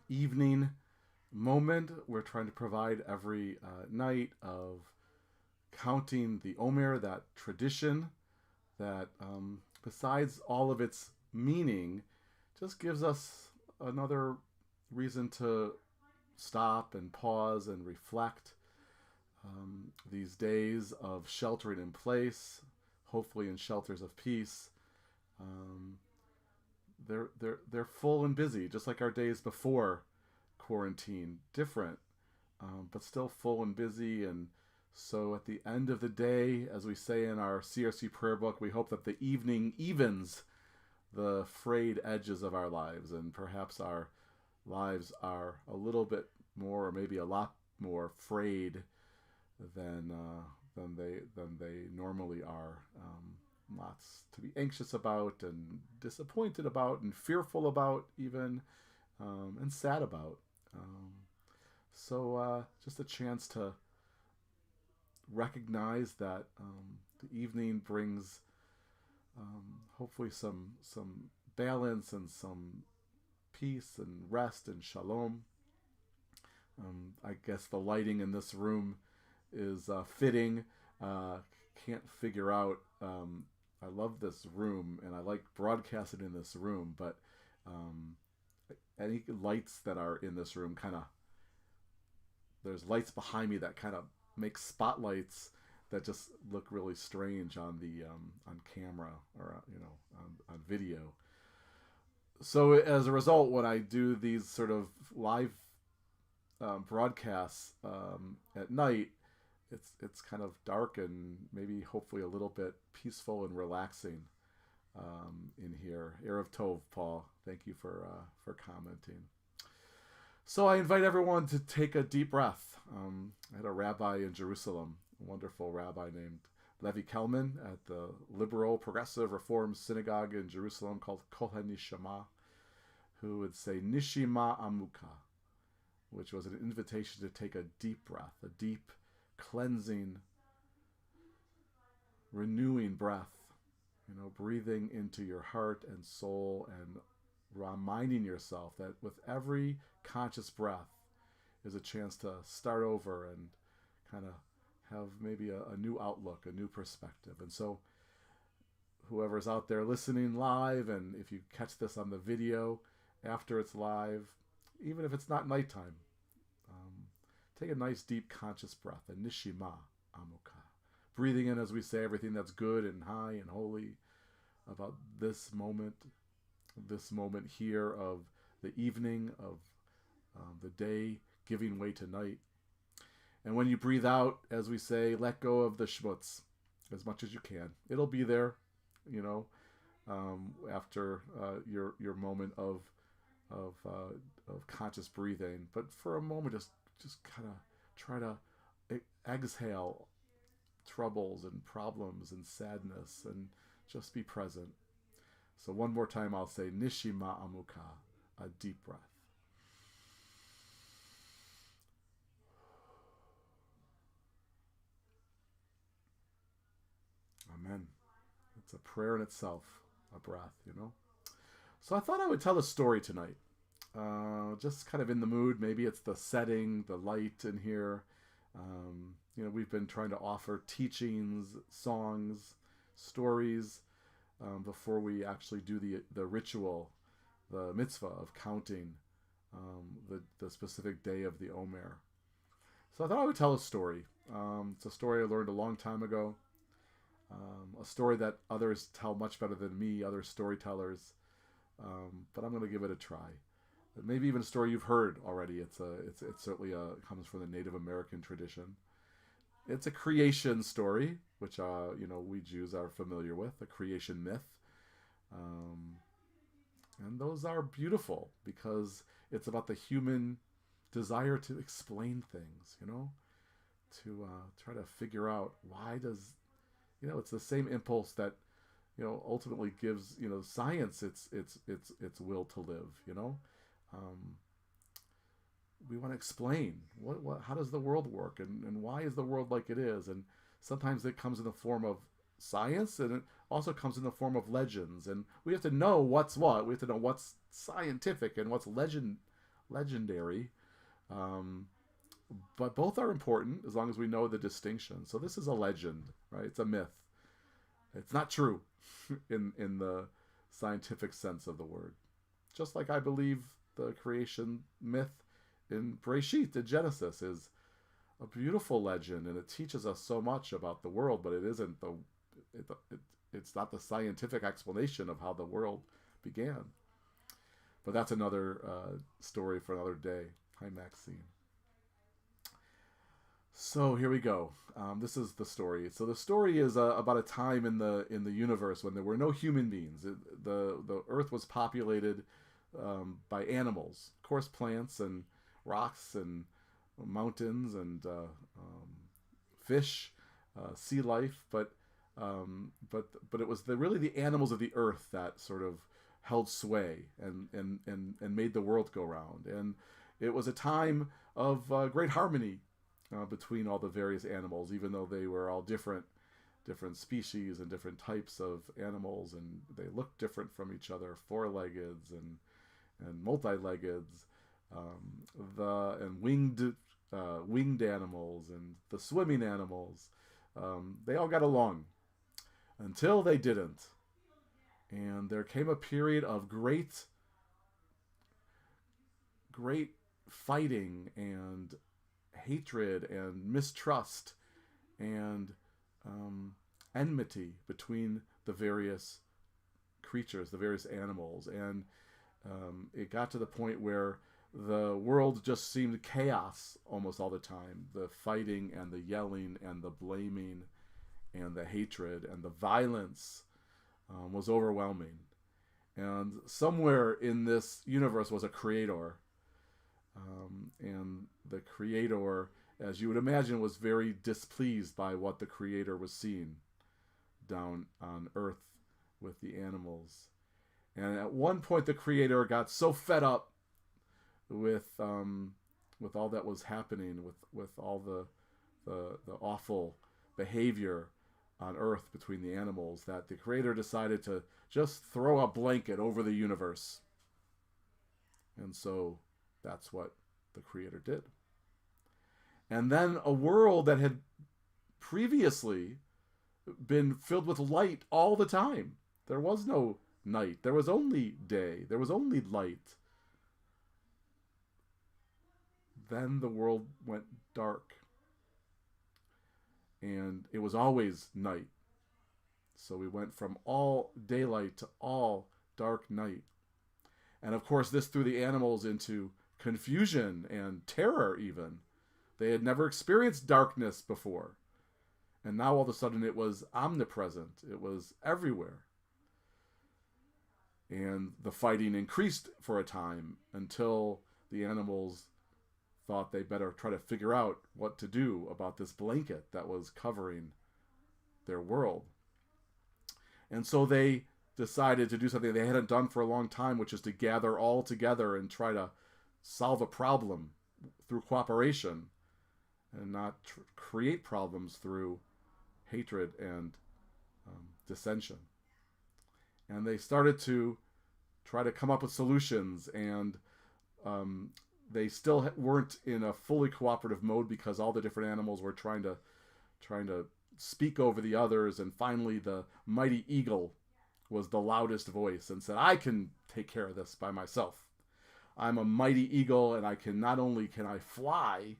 evening moment we're trying to provide every night of counting the Omer, that tradition that, besides all of its meaning, just gives us another reason to stop and pause and reflect. These days of sheltering in place, hopefully in shelters of peace, um, they're full and busy, just like our days before quarantine. Different, but still full and busy. And so, at the end of the day, as we say in our CRC prayer book, we hope that the evening evens the frayed edges of our lives, and perhaps our lives are a little bit more, or maybe a lot more, frayed than they normally are. Lots to be anxious about, and disappointed about, and fearful about, even, and sad about. Um, just a chance to recognize that, the evening brings, hopefully, some balance and some peace and rest and shalom. I guess the lighting in this room is fitting. Uh, can't figure out. I love this room and I like broadcasting in this room, but um, any lights that are in this room kind of, there's lights behind me that kind of make spotlights that just look really strange on the on camera, or on video. So as a result, when I do these sort of live broadcasts at night, it's kind of dark and maybe hopefully a little bit peaceful and relaxing in here. Erev Tov, Paul. Thank you for commenting. So I invite everyone to take a deep breath. I had a rabbi in Jerusalem, a wonderful rabbi named Levi Kelman at the liberal, progressive, reform synagogue in Jerusalem called Kol HaNishama, who would say Nishima Amuka, which was an invitation to take a deep breath, a deep, cleansing, renewing breath, breathing into your heart and soul, and reminding yourself that with every conscious breath is a chance to start over and kind of have maybe a new outlook, a new perspective. And so whoever's out there listening live, and if you catch this on the video after it's live, even if it's not nighttime, take a nice deep conscious breath, a nishima amuka. Breathing in, as we say, everything that's good and high and holy about this moment here of the evening, of the day giving way to night. And when you breathe out, as we say, let go of the schmutz as much as you can. It'll be there, after your moment of conscious breathing. But for a moment, just kind of try to exhale troubles and problems and sadness, and just be present. So one more time, I'll say Nishima Amuka, a deep breath. Amen. It's a prayer in itself, a breath. So I thought I would tell a story tonight. Just kind of in the mood. Maybe it's the setting, the light in here. We've been trying to offer teachings, songs, stories, before we actually do the ritual, the mitzvah of counting the specific day of the Omer. So I thought I would tell a story. It's a story I learned a long time ago. A story that others tell much better than me, other storytellers. But I'm going to give it a try. Maybe even a story you've heard already. It's certainly comes from the Native American tradition. It's a creation story, which we Jews are familiar with, a creation myth, and those are beautiful because it's about the human desire to explain things, to try to figure out why does, it's the same impulse that ultimately gives science its will to live. We want to explain how does the world work, and why is the world like it is. And sometimes it comes in the form of science, and it also comes in the form of legends, and we have to know what's what. We have to know what's scientific and what's legend legendary. Um, but both are important as long as we know the distinction. So this is a legend, right? It's a myth. It's not true in the scientific sense of the word. Just like I believe the creation myth in Bereshit, in Genesis, is a beautiful legend, and it teaches us so much about the world, but it isn't it, it, it's not the scientific explanation of how the world began. But that's another story for another day. Hi, Maxine. So here we go. This is the story. So the story is about a time in the universe when there were no human beings. The Earth was populated by animals, of course, plants and rocks and mountains and fish, sea life, but it was really the animals of the earth that sort of held sway and made the world go round. And it was a time of great harmony between all the various animals, even though they were all different species and different types of animals, and they looked different from each other, four-leggeds and multi-leggeds, and winged animals and the swimming animals. They all got along until they didn't, and there came a period of great fighting and hatred and mistrust and enmity between the various creatures, the various animals, and it got to the point where the world just seemed chaos almost all the time. The fighting and the yelling and the blaming and the hatred and the violence was overwhelming. And somewhere in this universe was a creator. And the creator, as you would imagine, was very displeased by what the creator was seeing down on Earth with the animals. And at one point, the creator got so fed up with all that was happening, with all the awful behavior on Earth between the animals, that the creator decided to just throw a blanket over the universe. And so that's what the creator did. And then a world that had previously been filled with light all the time. There was no night. There was only day. There was only light. Then the world went dark. And it was always night. So we went from all daylight to all dark night. And of course, this threw the animals into confusion and terror even. They had never experienced darkness before. And now all of a sudden it was omnipresent. It was everywhere. And the fighting increased for a time until the animals thought they better try to figure out what to do about this blanket that was covering their world. And so they decided to do something they hadn't done for a long time, which is to gather all together and try to solve a problem through cooperation and not create problems through hatred and dissension. And they started to try to come up with solutions, and they still weren't in a fully cooperative mode because all the different animals were trying to speak over the others, and finally the mighty eagle was the loudest voice and said, "I can take care of this by myself. I'm a mighty eagle, and not only can I fly,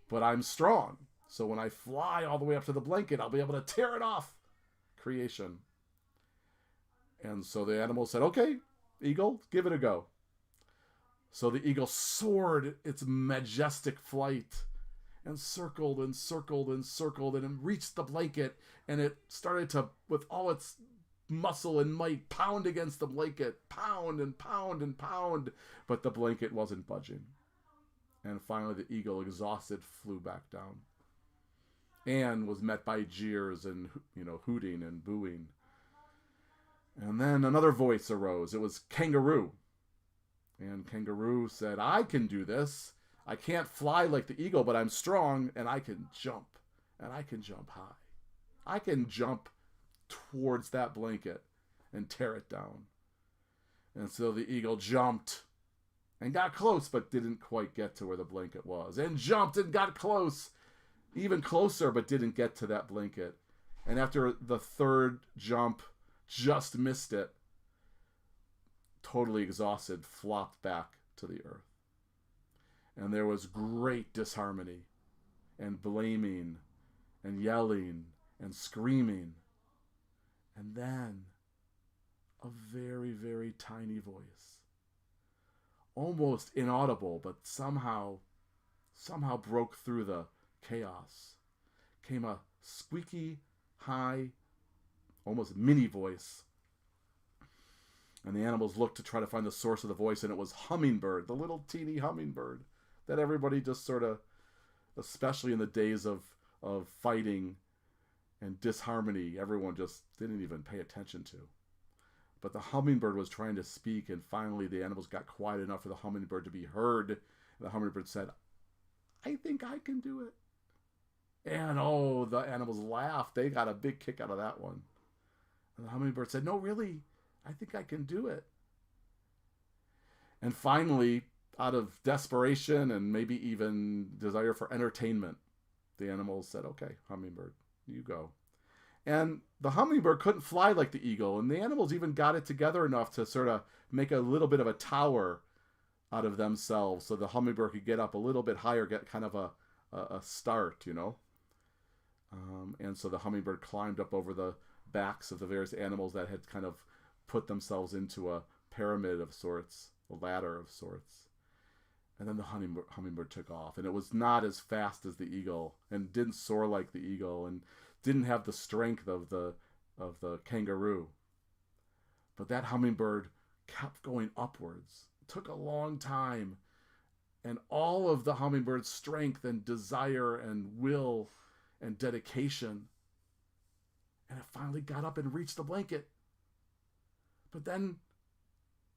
but I'm strong. So when I fly all the way up to the blanket, I'll be able to tear it off." Creation. And so the animal said, "Okay, eagle, give it a go." So the eagle soared its majestic flight and circled and circled and circled, and it reached the blanket, and it started to, with all its muscle and might, pound against the blanket, pound and pound and pound, but the blanket wasn't budging. And finally the eagle, exhausted, flew back down and was met by jeers and, hooting and booing. And then another voice arose. It was Kangaroo. And Kangaroo said, "I can do this. I can't fly like the eagle, but I'm strong, and I can jump. And I can jump high. I can jump towards that blanket and tear it down." And so the eagle jumped and got close, but didn't quite get to where the blanket was, and jumped and got close, even closer, but didn't get to that blanket. And after the third jump, just missed it, totally exhausted, flopped back to the earth. And there was great disharmony and blaming and yelling and screaming. And then a very, very tiny voice, almost inaudible, but somehow broke through the chaos, came a squeaky, high, almost mini voice. And the animals looked to try to find the source of the voice, and it was Hummingbird, the little teeny hummingbird that everybody just sort of, especially in the days of fighting and disharmony, everyone just didn't even pay attention to. But the hummingbird was trying to speak, and finally the animals got quiet enough for the hummingbird to be heard. And the hummingbird said, "I think I can do it." And oh, the animals laughed. They got a big kick out of that one. And the hummingbird said, "No, really, I think I can do it." And finally, out of desperation and maybe even desire for entertainment, the animals said, "Okay, hummingbird, you go." And the hummingbird couldn't fly like the eagle, and the animals even got it together enough to sort of make a little bit of a tower out of themselves so the hummingbird could get up a little bit higher, get kind of a start, you know. And so the hummingbird climbed up over the backs of the various animals that had kind of put themselves into a pyramid of sorts, a ladder of sorts. And then the hummingbird took off, and it was not as fast as the eagle, and didn't soar like the eagle, and didn't have the strength of the kangaroo. But that hummingbird kept going upwards. It took a long time, and all of the hummingbird's strength and desire and will and dedication, and it finally got up and reached the blanket. But then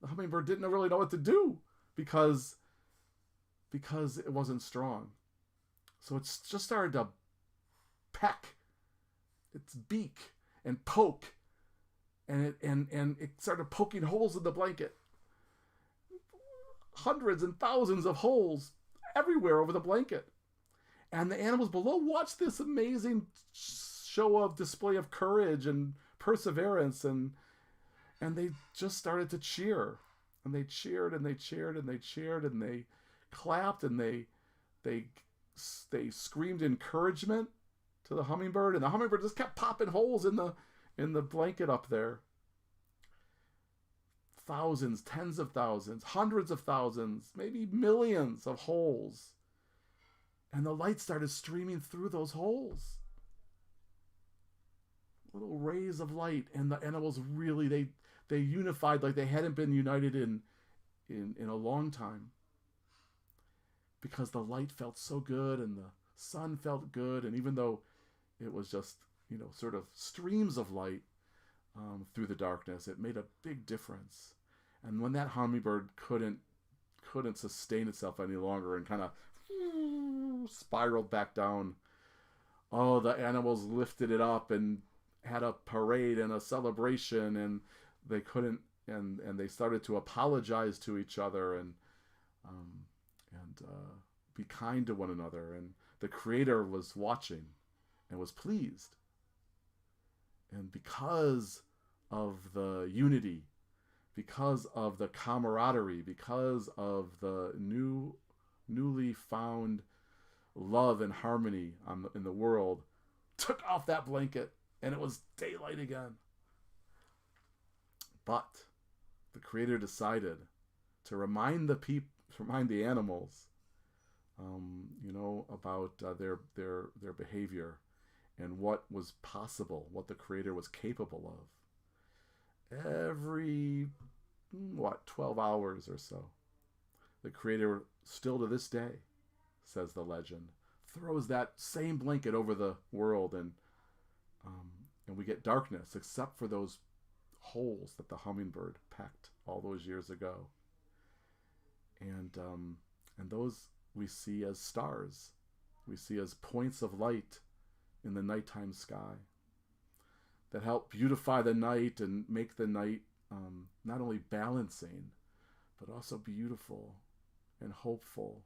the hummingbird didn't really know what to do because it wasn't strong. So it's just started to peck its beak and poke, and it started poking holes in the blanket. Hundreds and thousands of holes everywhere over the blanket. And the animals below watched this amazing show of display of courage and perseverance, and they just started to cheer. And they cheered and they cheered and they cheered and they clapped and they screamed encouragement to the hummingbird, and the hummingbird just kept popping holes in the blanket up there. Thousands, tens of thousands, hundreds of thousands, maybe millions of holes. And the light started streaming through those holes. Little rays of light, and the animals really they unified like they hadn't been united in a long time. Because the light felt so good and the sun felt good, and even though it was just, sort of streams of light through the darkness, it made a big difference. And when that hummingbird couldn't sustain itself any longer and kind of spiraled back down, oh, the animals lifted it up and had a parade and a celebration, and they couldn't, and they started to apologize to each other and be kind to one another. And the Creator was watching and was pleased. And because of the unity, because of the camaraderie, because of the newly found love and harmony in the world, took off that blanket, and it was daylight again. But the Creator decided to remind the animals, about their behavior and what was possible, what the Creator was capable of. Every 12 hours or so, the Creator, still to this day, says the legend, throws that same blanket over the world, and we get darkness except for those holes that the hummingbird pecked all those years ago. And those we see as stars. We see as points of light in the nighttime sky that help beautify the night and make the night not only balancing, but also beautiful and hopeful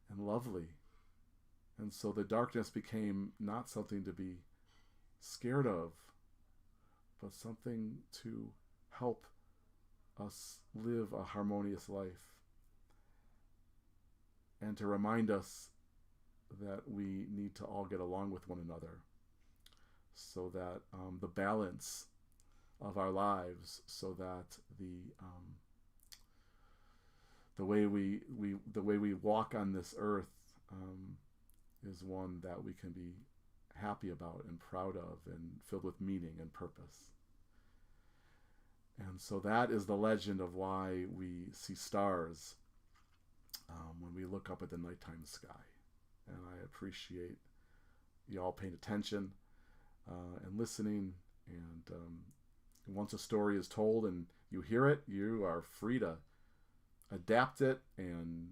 and lovely. And so the darkness became not something to be scared of, but something to help us live a harmonious life, and to remind us that we need to all get along with one another, so that the balance of our lives, so that the way we walk on this earth is one that we can be happy about and proud of and filled with meaning and purpose. And so that is the legend of why we see stars when we look up at the nighttime sky. And I appreciate y'all paying attention and listening. And once a story is told and you hear it, you are free to adapt it and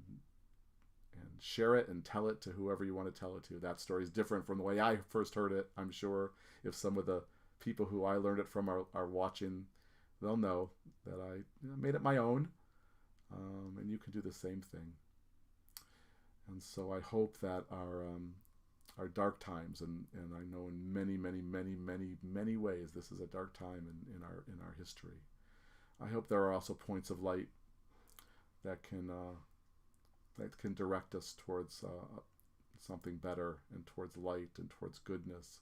share it and tell it to whoever you want to tell it to. That story is different from the way I first heard it. I'm sure if some of the people who I learned it from are watching, they'll know that I made it my own. And you can do the same thing. And so I hope that our dark times, and I know in many ways this is a dark time in our history. I hope there are also points of light that can direct us towards something better, and towards light, and towards goodness,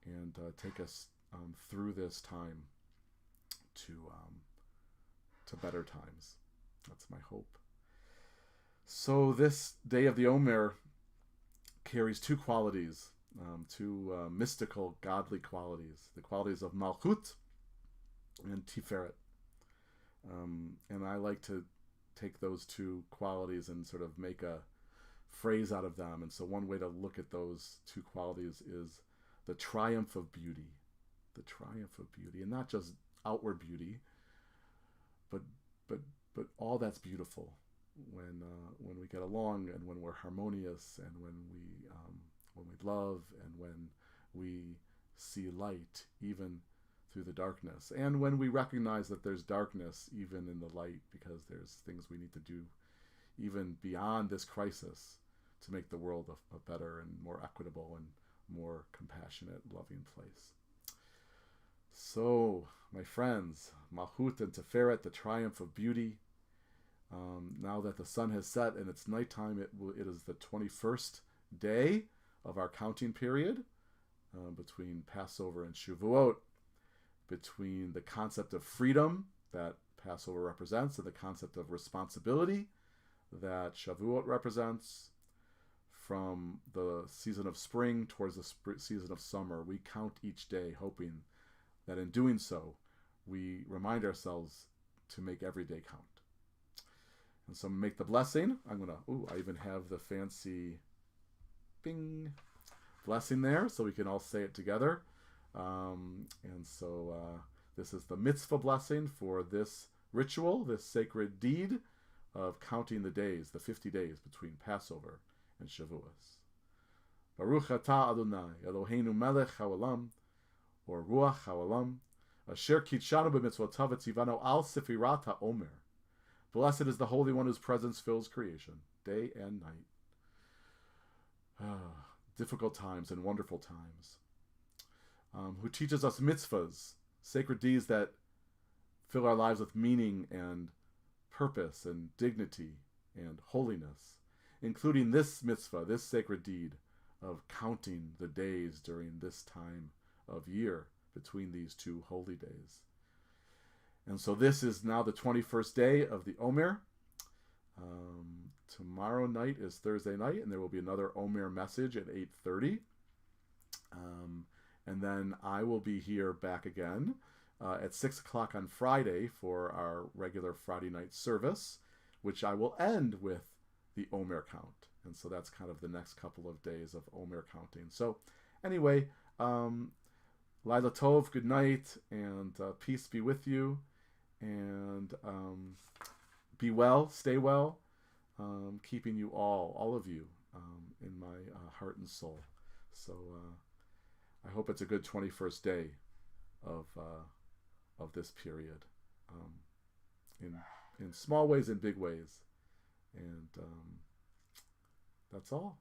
and take us through this time to better times. That's my hope. So this day of the Omer carries two qualities, two mystical, godly qualities, the qualities of Malchut and Tiferet. And I like to take those two qualities and sort of make a phrase out of them. And so one way to look at those two qualities is the triumph of beauty. The triumph of beauty, and not just outward beauty, but all that's beautiful when we get along, and when we're harmonious, and when we love, and when we see light even through the darkness, and when we recognize that there's darkness even in the light, because there's things we need to do even beyond this crisis to make the world a better and more equitable and more compassionate, loving place. So, my friends, Malchut and Tiferet, the triumph of beauty. Now that the sun has set and it's nighttime, it is the 21st day of our counting period between Passover and Shavuot, between the concept of freedom that Passover represents and the concept of responsibility that Shavuot represents. From the season of spring towards the season of summer, we count each day, hoping that in doing so, we remind ourselves to make every day count. And so make the blessing. I even have the fancy bing blessing there, so we can all say it together. And so this is the mitzvah blessing for this ritual, this sacred deed of counting the days, the 50 days between Passover and Shavuos. Baruch atah Adonai, Eloheinu melech haolam, or Ruach haolam, asher kitshanu b'mitzvotav v'tzivanu al sefirat ha'omer. Blessed is the Holy One whose presence fills creation, day and night. Difficult times and wonderful times. Who teaches us mitzvahs, sacred deeds that fill our lives with meaning and purpose and dignity and holiness, including this mitzvah, this sacred deed of counting the days during this time of year between these two holy days. And so this is now the 21st day of the Omer. Tomorrow night is Thursday night, and there will be another Omer message at 8:30. And then I will be here back again at 6 o'clock on Friday for our regular Friday night service, which I will end with the Omer count. And so that's kind of the next couple of days of Omer counting. So anyway, Laila Tov, good night, and peace be with you. And be well, stay well, keeping you all of you, in my heart and soul. So I hope it's a good 21st day of this period in in small ways and big ways. And that's all.